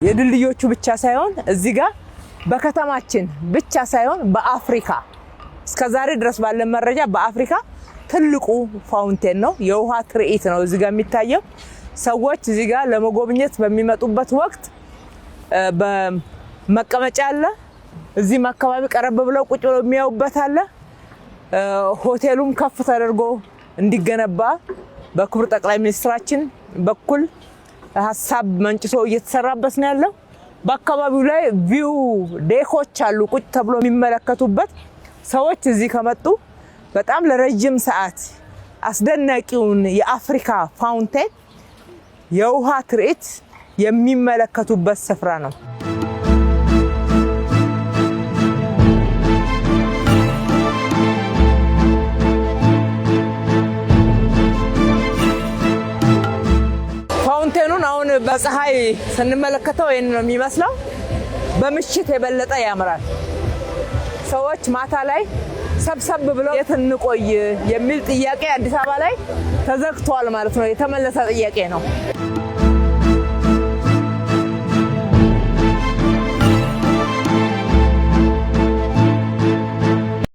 የድልድዮቹ ብቻ ሳይሆን እዚህ ጋር በከተማችን ብቻ ሳይሆን በአፍሪካ እስከዛሬ ድረስ ባለ መረጃ በአፍሪካ ትልቁ ፋውንቴን ነው። የውሃ ትርኢት ነው እዚህ ጋር የሚታየው። ሰዎች እዚህ ጋር ለመጎብኘት በሚመጡበት ወቅት በመቀመጫ አለ፣ እዚህ አካባቢ ቀረብ ብለው ቁጭ ብለው የሚያዩበት አለ። ሆቴሉም ከፍ ተደርጎ እንዲገነባ በክቡር ጠቅላይ ሚኒስትራችን በኩል ሐሳብ መንጭሶ እየተሰራበት ነው ያለው። በአካባቢው ላይ ቪው ዴኮች አሉ ቁጭ ተብሎ የሚመለከቱበት። ሰዎች እዚህ ከመጡ በጣም ለረጅም ሰዓት አስደናቂውን የአፍሪካ ፋውንቴን የውሃ ትርኢት የሚመለከቱበት ስፍራ ነው። ፋውንቴኑን አሁን በፀሐይ ስንመለከተው ይሄን ነው የሚመስለው። በምሽት የበለጠ ያምራል። ሰዎች ማታ ላይ ሰብሰብ ብለው የት እንቆይ የሚል ጥያቄ አዲስ አበባ ላይ ተዘግቷል ማለት ነው። የተመለሰ ጥያቄ ነው።